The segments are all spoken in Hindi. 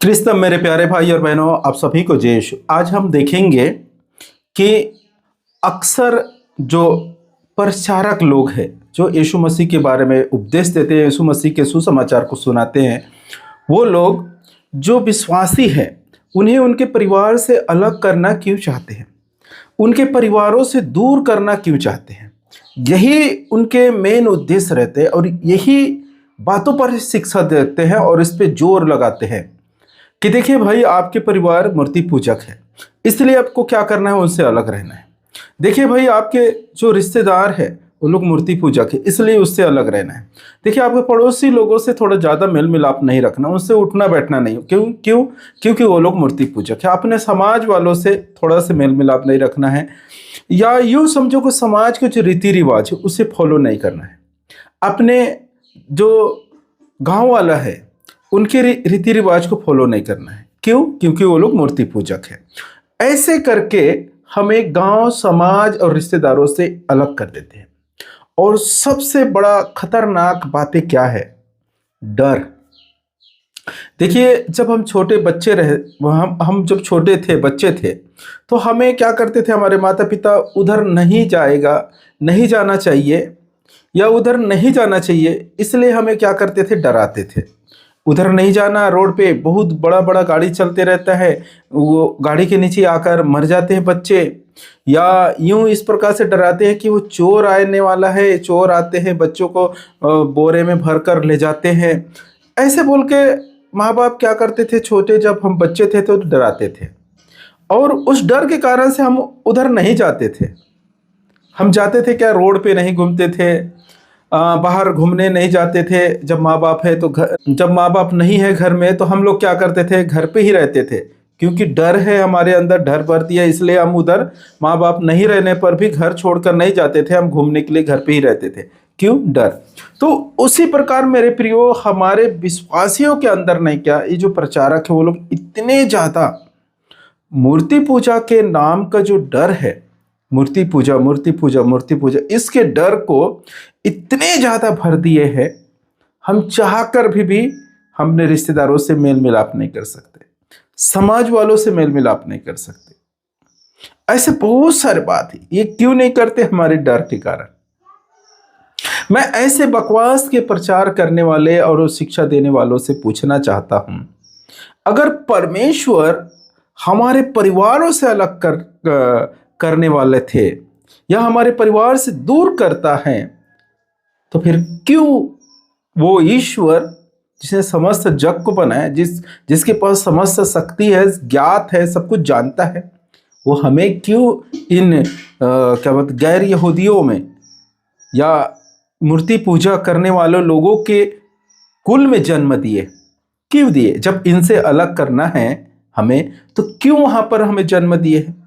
क्रिस्तम मेरे प्यारे भाई और बहनों, आप सभी को जय यीशु। आज हम देखेंगे कि अक्सर जो प्रचारक लोग हैं, जो यीशु मसीह के बारे में उपदेश देते हैं, यीशु मसीह के सुसमाचार को सुनाते हैं, वो लोग जो विश्वासी हैं उन्हें उनके परिवार से अलग करना क्यों चाहते हैं, उनके परिवारों से दूर करना क्यों चाहते हैं। यही उनके मेन उद्देश्य रहते हैं और यही बातों पर शिक्षा देते हैं और इस पे जोर लगाते हैं कि देखिए भाई, आपके परिवार मूर्ति पूजक है, इसलिए आपको क्या करना है, उनसे अलग रहना है। देखिए भाई, आपके जो रिश्तेदार है वो लोग मूर्ति पूजक है, इसलिए उससे अलग रहना है। देखिए, आपके पड़ोसी लोगों से थोड़ा ज़्यादा मेल मिलाप नहीं रखना, उनसे उठना बैठना नहीं। क्यों क्यों क्योंकि वो लोग मूर्ति पूजक है। अपने समाज वालों से थोड़ा सा मेल मिलाप नहीं रखना है, या यूँ समझो कि समाज के जो रीति रिवाज है उसे फॉलो नहीं करना है। अपने जो गांव वाला है उनके रीति रिवाज को फॉलो नहीं करना है। क्यों? क्योंकि वो लोग मूर्ति पूजक है। ऐसे करके हमें गांव, समाज और रिश्तेदारों से अलग कर देते हैं। और सबसे बड़ा खतरनाक बातें क्या है? डर। देखिए, जब हम छोटे बच्चे रहे, हम जब छोटे थे, बच्चे थे, तो हमें क्या करते थे, हमारे माता पिता उधर नहीं जाएगा, नहीं जाना चाहिए, या उधर नहीं जाना चाहिए, इसलिए हमें क्या करते थे, डराते थे। उधर नहीं जाना, रोड पे बहुत बड़ा बड़ा गाड़ी चलते रहता है, वो गाड़ी के नीचे आकर मर जाते हैं बच्चे, या यूं इस प्रकार से डराते हैं कि वो चोर आने वाला है, चोर आते हैं, बच्चों को बोरे में भर कर ले जाते हैं। ऐसे बोल के माँ बाप क्या करते थे, छोटे जब हम बच्चे थे तो डराते थे, और उस डर के कारण से हम उधर नहीं जाते थे। हम जाते थे क्या, रोड पे नहीं घूमते थे, बाहर घूमने नहीं जाते थे। जब माँ बाप है तो जब माँ बाप नहीं है घर में तो हम लोग क्या करते थे, घर पे ही रहते थे, क्योंकि डर है हमारे अंदर, डर भर दिया, इसलिए हम उधर माँ बाप नहीं रहने पर भी घर छोड़कर नहीं जाते थे, हम घूमने के लिए घर पे ही रहते थे। क्यों? डर। तो उसी प्रकार मेरे प्रियो, हमारे विश्वासियों के अंदर नहीं क्या, ये जो प्रचारक है वो लोग इतने ज़्यादा मूर्ति पूजा के नाम का जो डर है, मूर्ति पूजा मूर्ति पूजा मूर्ति पूजा, इसके डर को इतने ज़्यादा भर दिए हैं, हम चाहकर भी हमने रिश्तेदारों से मेल मिलाप नहीं कर सकते, समाज वालों से मेल मिलाप नहीं कर सकते। ऐसे बहुत सारे बात है। ये क्यों नहीं करते? हमारे डर के कारण। मैं ऐसे बकवास के प्रचार करने वाले और शिक्षा देने वालों से पूछना चाहता हूं, अगर परमेश्वर हमारे परिवारों से अलग करने वाले थे, या हमारे परिवार से दूर करता है, तो फिर क्यों वो ईश्वर जिसने समस्त जग को बनाया, जिसके पास समस्त शक्ति है, ज्ञात है, सब कुछ जानता है, वो हमें क्यों इन क्या बोलते गैर यहूदियों में या मूर्ति पूजा करने वाले लोगों के कुल में जन्म दिए? क्यों दिए? जब इनसे अलग करना है हमें, तो क्यों वहां पर हमें जन्म दिए हैं?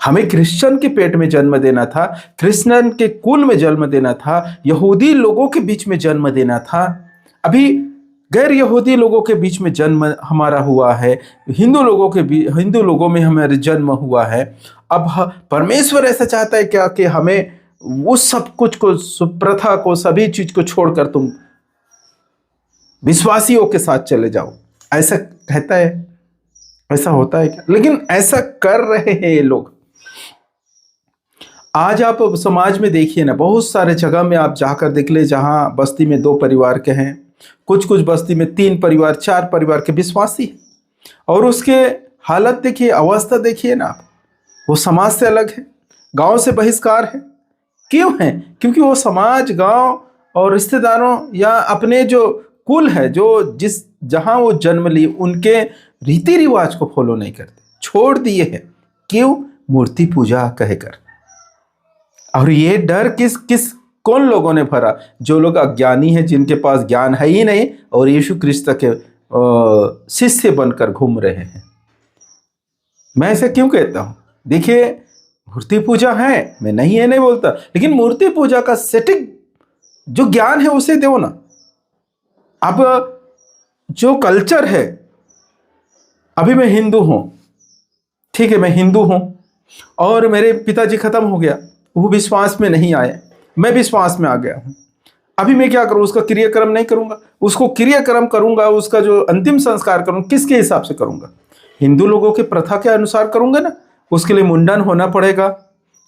हमें क्रिश्चियन के पेट में जन्म देना था, क्रिश्चियन के कुल में जन्म देना था, यहूदी लोगों के बीच में जन्म देना था। अभी गैर यहूदी लोगों के बीच में जन्म हमारा हुआ है, हिंदू लोगों में हमारा जन्म हुआ है। अब परमेश्वर ऐसा चाहता है क्या कि हमें वो सब कुछ को, प्रथा को, सभी चीज को छोड़कर तुम विश्वासियों के साथ चले जाओ? ऐसा कहता है? ऐसा होता है क्या? लेकिन ऐसा कर रहे हैं ये लोग। आज आप समाज में देखिए ना, बहुत सारे जगह में आप जाकर देख ले, जहां बस्ती में 2 परिवार के हैं, कुछ बस्ती में 3 परिवार, 4 परिवार के विश्वासी, और उसके हालत देखिए, अवस्था देखिए ना आप। वो समाज से अलग है, गांव से बहिष्कार है। क्यों है? क्योंकि वो समाज, गांव और रिश्तेदारों या अपने जो कुल है, जो जहां वो जन्म ली, उनके रीति रिवाज को फॉलो नहीं करते, छोड़ दिए हैं। क्यों? मूर्ति पूजा कहकर। और ये डर कौन लोगों ने भरा? जो लोग अज्ञानी हैं, जिनके पास ज्ञान है ही नहीं, और यीशु क्रिस्त के शिष्य बनकर घूम रहे हैं। मैं ऐसे क्यों कहता हूं? देखिए, मूर्ति पूजा है, मैं नहीं बोलता, लेकिन मूर्ति पूजा का सेटिंग जो ज्ञान है उसे दो ना। अब जो कल्चर है, अभी मैं हिंदू हूं, ठीक है, मैं हिंदू हूं, और मेरे पिताजी खत्म हो गया, वो विश्वास में नहीं आए, मैं विश्वास में आ गया हूं। अभी मैं क्या करूँ, उसका क्रियाक्रम नहीं करूँगा, उसको क्रियाक्रम करूँगा, उसका जो अंतिम संस्कार करूँ किसके हिसाब से करूँगा? हिंदू लोगों के प्रथा के अनुसार करूँगा ना। उसके लिए मुंडन होना पड़ेगा,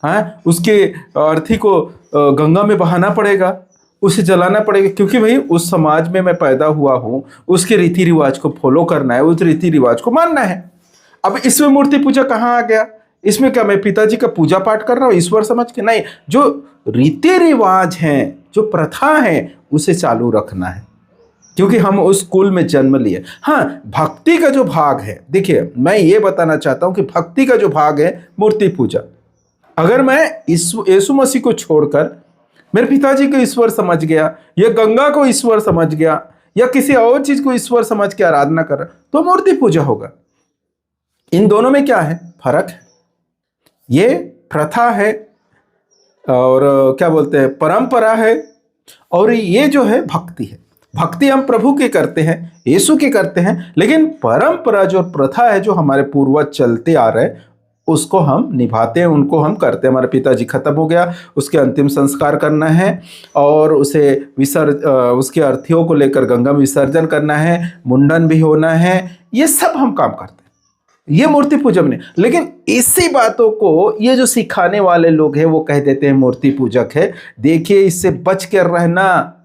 हाँ, उसके अर्थी को गंगा में बहाना पड़ेगा, उसे जलाना पड़ेगा, क्योंकि भाई उस समाज में मैं पैदा हुआ हूँ, उसके रीति रिवाज को फॉलो करना है, उस रीति रिवाज को मानना है। अब इसमें मूर्ति पूजा कहाँ आ गया? इसमें क्या मैं पिताजी का पूजा पाठ कर रहा हूँ ईश्वर समझ के? नहीं, जो रीति रिवाज हैं, जो प्रथा है, उसे चालू रखना है, क्योंकि हम उस कुल में जन्म लिए। हाँ, भक्ति का जो भाग है, देखिए मैं ये बताना चाहता हूँ कि भक्ति का जो भाग है मूर्ति पूजा, अगर मैं यीशु मसीह को छोड़कर मेरे पिताजी को ईश्वर समझ गया, या गंगा को ईश्वर समझ गया, या किसी और चीज को ईश्वर समझ के आराधना कर रहा, तो मूर्ति पूजा होगा। इन दोनों में क्या है फर्क है? ये प्रथा है, और क्या बोलते हैं, परंपरा है, और ये जो है भक्ति है। भक्ति हम प्रभु के करते हैं, यीशु के करते हैं, लेकिन परंपरा जो प्रथा है, जो हमारे पूर्वज चलते आ रहे, उसको हम निभाते हैं, उनको हम करते हैं। हमारे पिताजी खत्म हो गया, उसके अंतिम संस्कार करना है, और उसे उसके अर्थियों को लेकर गंगा में विसर्जन करना है, मुंडन भी होना है, ये सब हम काम करते हैं। ये मूर्ति पूजन नहीं। लेकिन इसी बातों को ये जो सिखाने वाले लोग हैं वो कह देते हैं मूर्ति पूजक है। देखिए, इससे बच कर रहना,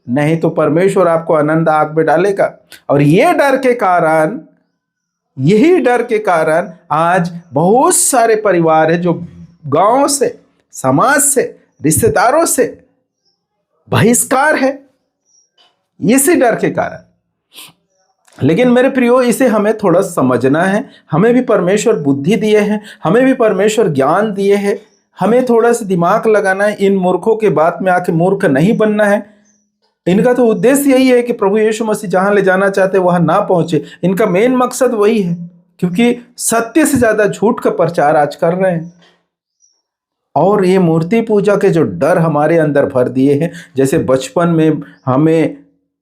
नहीं तो परमेश्वर आपको अनंत आग में डालेगा। और ये डर के कारण, यही डर के कारण आज बहुत सारे परिवार है जो गांव से, समाज से, रिश्तेदारों से बहिष्कार है, इसी डर के कारण। लेकिन मेरे प्रियो, इसे हमें थोड़ा समझना है। हमें भी परमेश्वर बुद्धि दिए हैं, हमें भी परमेश्वर ज्ञान दिए हैं, हमें थोड़ा सा दिमाग लगाना है। इन मूर्खों के बात में आके मूर्ख नहीं बनना है। इनका तो उद्देश्य यही है कि प्रभु यीशु मसीह जहां ले जाना चाहते वहां ना पहुंचे। इनका मेन मकसद वही है, क्योंकि सत्य से ज्यादा झूठ का प्रचार आज कर रहे हैं। और ये मूर्ति पूजा के जो डर हमारे अंदर भर दिए हैं, जैसे बचपन में हमें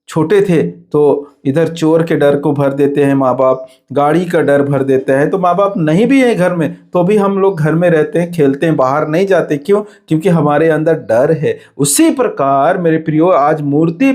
छोटे थे तो इधर चोर के डर को भर देते हैं माँ बाप, गाड़ी का डर भर देते हैं, तो माँ बाप नहीं भी है घर में तो भी हम लोग घर में रहते हैं, खेलते हैं, बाहर नहीं जाते। क्यों? क्योंकि हमारे अंदर डर है। उसी प्रकार मेरे प्रियो, आज मूर्ति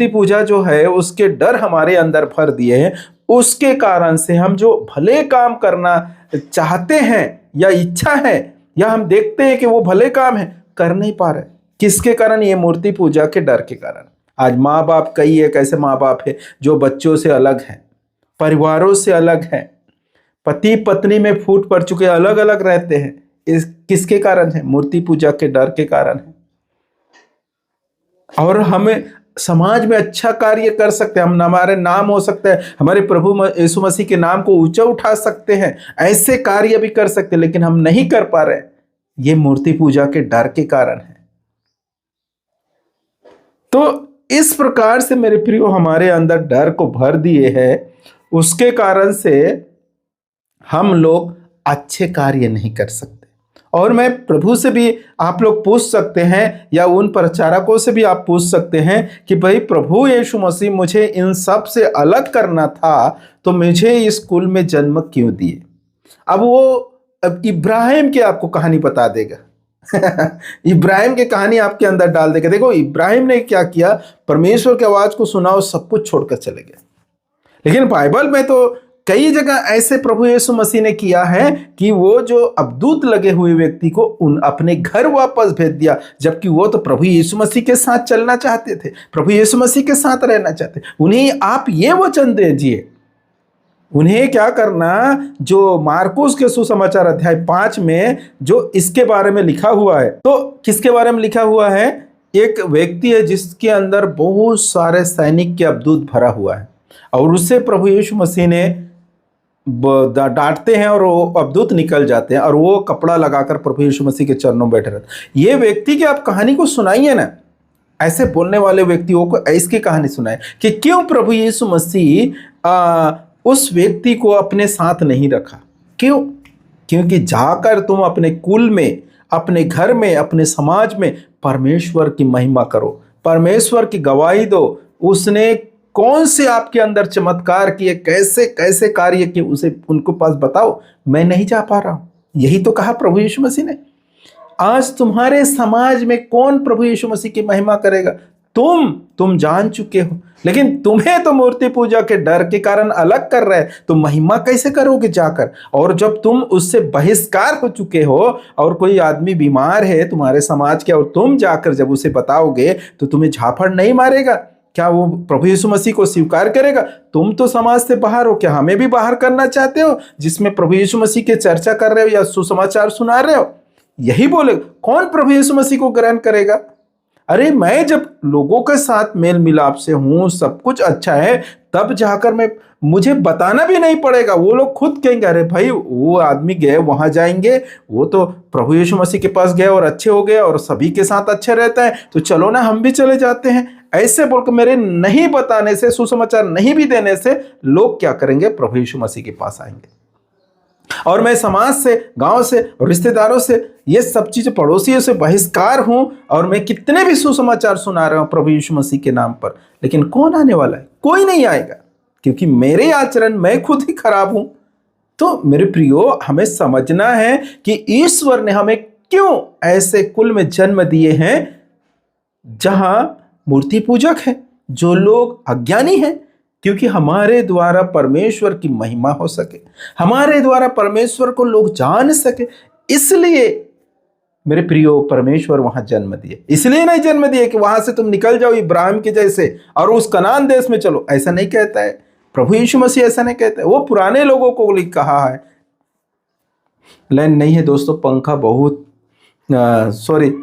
पूजा जो है उसके डर हमारे अंदर भर दिए हैं। उसके कारण से हम जो भले काम करना चाहते हैं या इच्छा है, या हम देखते हैं कि वो भले काम है, कर नहीं पा रहे। किसके कारण? ये मूर्ति पूजा के डर के कारण। आज माँ बाप, कई एक ऐसे माँ बाप है जो बच्चों से अलग हैं, परिवारों से अलग हैं, पति पत्नी में फूट पड़ चुके, अलग अलग रहते हैं। इस किसके कारण है? मूर्ति पूजा के डर के कारण है। और हमें समाज में अच्छा कार्य कर सकते हैं, हम, हमारे नाम हो सकता है, हमारे प्रभु यीशु मसीह के नाम को ऊंचा उठा सकते हैं, ऐसे कार्य भी कर सकते हैं, लेकिन हम नहीं कर पा रहे। ये मूर्ति पूजा के डर के कारण है। तो इस प्रकार से मेरे प्रियो, हमारे अंदर डर को भर दिए है, उसके कारण से हम लोग अच्छे कार्य नहीं कर सकते। और मैं प्रभु से भी आप लोग पूछ सकते हैं, या उन प्रचारकों से भी आप पूछ सकते हैं कि भाई प्रभु यीशु मसीह मुझे इन सब से अलग करना था, तो मुझे इस कुल में जन्म क्यों दिए? अब इब्राहिम की आपको कहानी बता देगा। इब्राहिम की कहानी आपके अंदर डाल देगा। देखो इब्राहिम ने क्या किया, परमेश्वर की आवाज को सुना और सब कुछ छोड़कर चले गए। लेकिन बाइबल में तो कई जगह ऐसे प्रभु यीशु मसीह ने किया है कि वो जो अबदूत लगे हुए व्यक्ति को अपने घर वापस भेज दिया, जबकि वो तो प्रभु यीशु मसीह के साथ चलना चाहते थे, प्रभु यीशु मसीह के साथ रहना चाहते। उन्हें आप ये वचन दीजिए, उन्हें क्या करना, जो मार्कुस के सुसमाचार अध्याय 5 में जो इसके बारे में लिखा हुआ है। तो किसके बारे में लिखा हुआ है? एक व्यक्ति है जिसके अंदर बहुत सारे सैनिक के अबदूत भरा हुआ है, और उससे प्रभु यीशु मसीह ने डांटते हैं और वो अबदूत निकल जाते हैं, और वो कपड़ा लगाकर प्रभु यीशु मसीह के चरणों में बैठे रहते। ये व्यक्ति की आप कहानी को सुनाइए ना, ऐसे बोलने वाले व्यक्तियों को इसकी कहानी सुनाए कि क्यों प्रभु यीशु मसीह उस व्यक्ति को अपने साथ नहीं रखा। क्यों? क्योंकि जाकर तुम अपने कुल में, अपने घर में, अपने समाज में परमेश्वर की महिमा करो, परमेश्वर की गवाही दो। उसने कौन से आपके अंदर चमत्कार किए, कैसे कैसे कार्य किए, उसे उनको पास बताओ। मैं नहीं जा पा रहा हूं, यही तो कहा प्रभु यीशु मसीह ने। आज तुम्हारे समाज में कौन प्रभु यीशु मसीह की महिमा करेगा? तुम जान चुके हो, लेकिन तुम्हें तो मूर्ति पूजा के डर के कारण अलग कर रहे हैं, तो महिमा कैसे करोगे जाकर? और जब तुम उससे बहिष्कार हो चुके हो और कोई आदमी बीमार है तुम्हारे समाज के, और तुम जाकर जब उसे बताओगे तो तुम्हें झापड़ नहीं मारेगा? क्या वो प्रभु यीशु मसीह को स्वीकार करेगा? तुम तो समाज से बाहर हो, क्या हमें भी बाहर करना चाहते हो जिसमें प्रभु यीशु मसीह की चर्चा कर रहे हो या सुसमाचार सुना रहे हो? यही बोले, कौन प्रभु यीशु मसीह को ग्रहण करेगा? अरे मैं जब लोगों के साथ मेल मिलाप से हूं, सब कुछ अच्छा है, तब जाकर मुझे बताना भी नहीं पड़ेगा। वो लोग खुद कहेंगे, अरे भाई वो आदमी गए वहां जाएंगे, वो तो प्रभु यीशु मसीह के पास गए और अच्छे हो गए और सभी के साथ अच्छे रहता है, तो चलो ना हम भी चले जाते हैं। ऐसे बोलकर मेरे नहीं बताने से, सुसमाचार नहीं भी देने से लोग क्या करेंगे? प्रभु यीशु मसीह के पास आएंगे। और मैं समाज से, गांव से, रिश्तेदारों से, ये सब चीजें, पड़ोसियों से बहिष्कार हूं, और मैं कितने भी सुसमाचार सुना रहा हूं प्रभु यीशु मसीह के नाम पर, लेकिन कौन आने वाला है? कोई नहीं आएगा, क्योंकि मेरे आचरण, मैं खुद ही खराब हूं। तो मेरे प्रियो, हमें समझना है कि ईश्वर ने हमें क्यों ऐसे कुल में जन्म दिए हैं जहां मूर्ति पूजक है, जो लोग अज्ञानी हैं, क्योंकि हमारे द्वारा परमेश्वर की महिमा हो सके, हमारे द्वारा परमेश्वर को लोग जान सके। इसलिए मेरे प्रियो, परमेश्वर वहां जन्म दिए। इसलिए नहीं जन्म दिए कि वहां से तुम निकल जाओ इब्राहिम के जैसे और उस कनान देश में चलो, ऐसा नहीं कहता है प्रभु यीशु मसीह, ऐसा नहीं कहता है। वो पुराने लोगों को कहा है। लाइन नहीं है दोस्तों, पंखा बहुत सॉरी,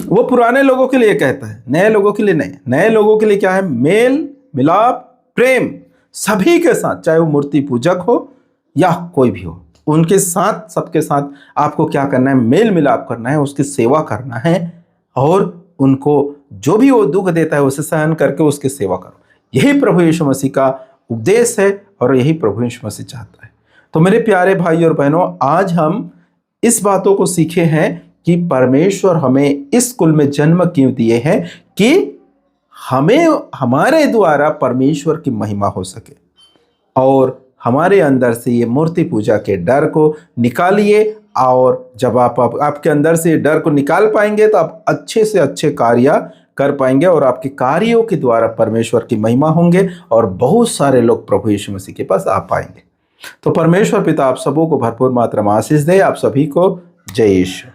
वो पुराने लोगों के लिए कहता है, नए लोगों के लिए नहीं। नए लोगों के लिए क्या है? मेल मिलाप, प्रेम, सभी के साथ, चाहे वो मूर्ति पूजक हो या कोई भी हो, उनके साथ, सबके साथ आपको क्या करना है? मेल मिलाप करना है, उसकी सेवा करना है, और उनको जो भी वो दुख देता है उसे सहन करके उसकी सेवा करो। यही प्रभु यीशु मसीह का उपदेश है और यही प्रभु यीशु मसीह चाहता है। तो मेरे प्यारे भाई और बहनों, आज हम इस बातों को सीखे हैं कि परमेश्वर हमें इस कुल में जन्म क्यों दिए हैं, कि हमें, हमारे द्वारा परमेश्वर की महिमा हो सके, और हमारे अंदर से ये मूर्ति पूजा के डर को निकालिए। और जब आपके अंदर से डर को निकाल पाएंगे तो आप अच्छे से अच्छे कार्य कर पाएंगे, और आपके कार्यों के द्वारा परमेश्वर की महिमा होंगे, और बहुत सारे लोग प्रभु यीशु मसीह के पास आ पाएंगे। तो परमेश्वर पिता आप सबों को भरपूर मात्रा में आशीष दे। आप सभी को जय यीशु।